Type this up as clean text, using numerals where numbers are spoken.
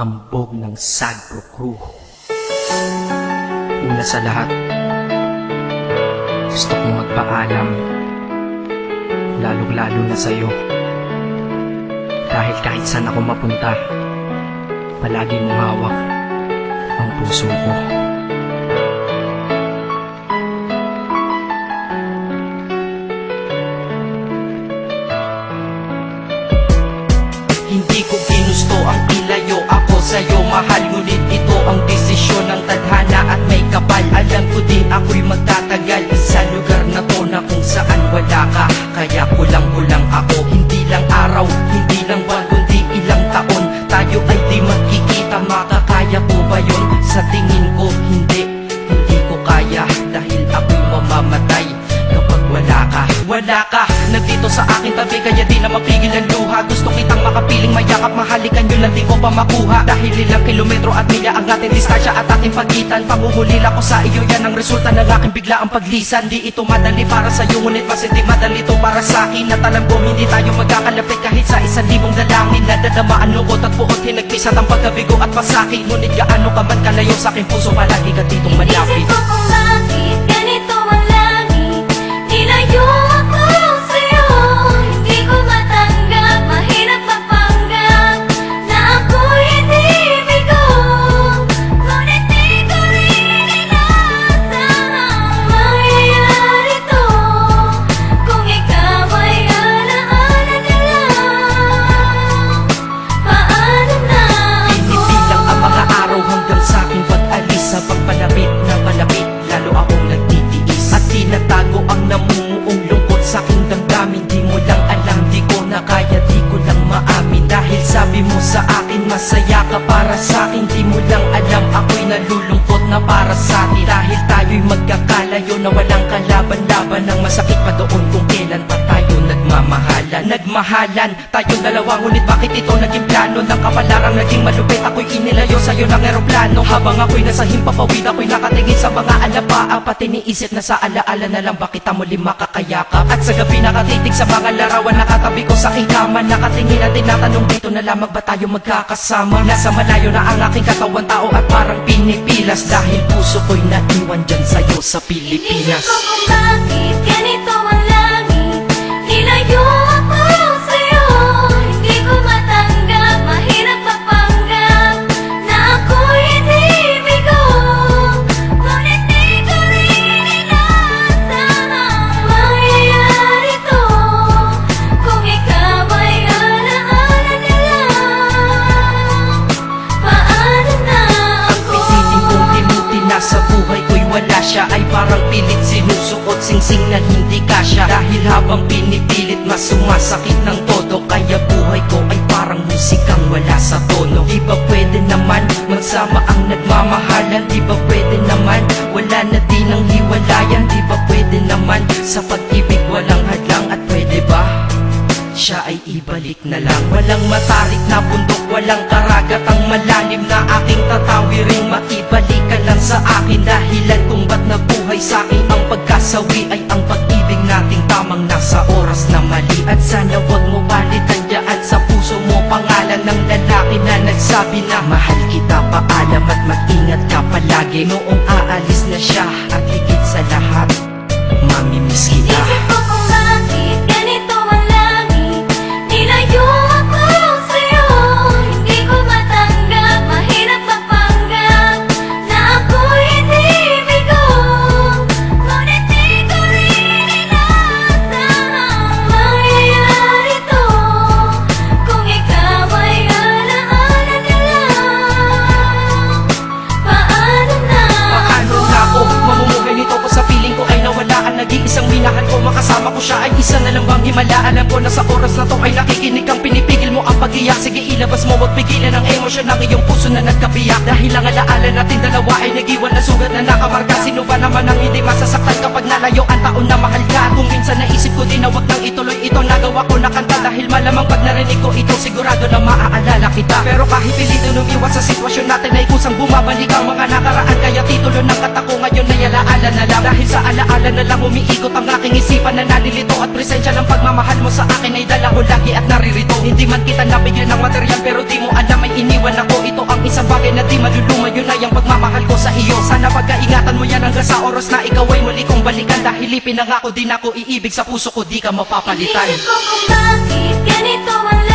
hambog ng Sagpro Crew. Una sa lahat, gusto kong magpaalam, lalong-lalo na sa'yo. Dahil kahit saan ako mapunta, palagi mong hawak ang puso ko. Hindi ko ginusto ang ilayo ako sa'yo, mahal. Ngunit ito ang desisyon ng tadhana at may kapal. Alam ko din ako'y magtatagal sa lugar na to na kung saan wala ka. Kaya kulang-kulang ako, hindi lang araw, hindi lang buwan, kundi ilang taon. Tayo ay di magkikita, makakaya ko ba yun? Sa tingin ko hindi ko kaya. Dahil ako'y mamamatay kapag wala ka. Wala ka, nandito sa akin tabi, kaya di na mapigil ang luha. Gusto kitang makapiling, mayakap, mahalikan, yun lang di ko pa makuha. Dahil ilang kilometro at milya ang ating distansya at ating pagitan. Pangungulila ko sa iyo, yan ang resulta ng aking biglaang paglisan. Di ito madali para sa'yo, ngunit mas hindi madali ito para sa'kin. At alam ko hindi tayo magkakalapit kahit sa 1,000 dalangin. Nadadamaan lungkot at puot, hinagpisat ang pagkabigo at pasakit. Ngunit gaano ka man kalayo sa aking puso, palagi ka ditong malapit. Isip ko kung bakit ganito ang langit, nilayo ako sa'yo. Hindi ko matanggap, mahirap mapanggap na ako'y hindi bigo. Ngunit di ko rin inasahang mangyayari to. Kung ikaw ay alaala na lang, paano na ako? Binibilang ang mga araw hanggang sa aking pag-alis. Sa pagpalapit na malapit, lalo akong nagtitiis. At tinatago ang namumuong lungkot sa aking damdamin. Di mo lang alam, di ko na kaya, di ko lang maamin. Dahil sabi mo sa akin, masaya ka para sa akin. Di mo lang alam, ako'y nalulungkot na para sa atin. Dahil tayo'y magkakalayo na walang kalaban-laban. Ang masakit pa doon kung kailan pa tayo nagmahalan tayong dalawa. Ngunit bakit ito naging plano ng kapalarang naging malupit? Ako'y inilayo sa'yo ng eroplano. Habang ako'y nasa himpapawid, ako'y nakatingin sa mga alapaa. Pati niisip na sa alaala na lang, bakit muli makakayakap? At sa gabi nakatitig sa mga larawan, nakatabi ko sa aking kama. Nakatingin at tinatanong, dito na lamang ba tayo magkakasama? Nasa malayo na ang aking katawan, tao at parang pinipilas. Dahil puso ko'y naiwan dyan sa'yo sa Pilipinas. Inisip ko kung bakit ganito ang langit, nilayo ako sa'yo. Hindi ko matanggap, mahirap mapanggap na ako'y hindi bigo. Ngunit di ko rin inasahang mangyayari to. Kung ikaw ay alaala na lang, paano na ako? Pinitin kong limutin na sa buhay ko'y wala siya. Ay parang pilit sinusuot, singsing na hindi kasya. Dahil habang pinipilit, mas sumasakit ng todo. Kaya buhay ko ay parang musikang wala sa tono. Di ba pwede naman magsama ang nagmamahalan? Di ba pwede naman wala na din ang hiwalayan? Di ba pwede naman sa pag-ibig walang hadlang? At pwede ba siya ay ibalik na lang? Walang matarik na bundok, walang karagat ang malalim na aking tatawiring. Maibalik ka lang sa akin, dahilan kung ba't nabuhay sa akin ang pagkasawi ay ang pag-ibig nating tamang nasa oras na mali. At sana wag mo palitan dyan sa puso mo pangalan ng lalaki na nagsabi na mahal kita, paalam at mag-ingat ka palagi. Noong aalis na siya at higit sa lahat, mamimiss kita. Isip ko kung bakit ganito ang langit, nilayo ako sa'yo. Hindi ko matanggap, mahirap mapanggap na ako'y hindi bigo. Ngunit di ko rin inasahang mangyayari to. Kung ikaw ay alaala na lang, paano na Paano na ako mamumuhay nito ko sa piling ko ay nawalaan? Nag-iisang minahal ko, makasama ko siya ay isa na lang bang himala? Alam ko na sa oras na to ay nakikinig kang pinipigil mo ang pag-iyak. Sige ilabas mo, wag pigilan ang emosyon ng iyong puso na nagkabiyak. Dahil ang alaala natin dalawa ay nag-iwan na sugat na nakamarka. Sino ba naman ang hindi masasaktan kapag nalayo ang taon na mahal ka? Kung minsan naisip ko din na wag nang ituloy ito, nagawa ko na kanta. Dahil malamang pag narinig ko ito, sigurado na maaalala kita. Pero kahit pilito umiwas sa sitwasyon natin ay kusang bumabalik ang mga nakaraan. Kaya titulo ng kata ko ngayon ay alaala na lang. Dahil sa alaala na lang umiikot ang aking isipan na nalilito. At presensya ng pagmamahal mo sa akin ay dala ko lagi at naririto. Hindi man kita nabigyan ng material, pero di mo alam ay iniwan ako. Ito ang isang bagay na di maluluma, yun ay ang pagmamahal ko sa iyo. Sana pagkaingatan mo yan hanggang sa oras na ikaw ay muli kong balikan. Dahil ipinangako din ako iibig sa puso ko, di ka mapapalitan. Inisip ko kung bakit ganito ang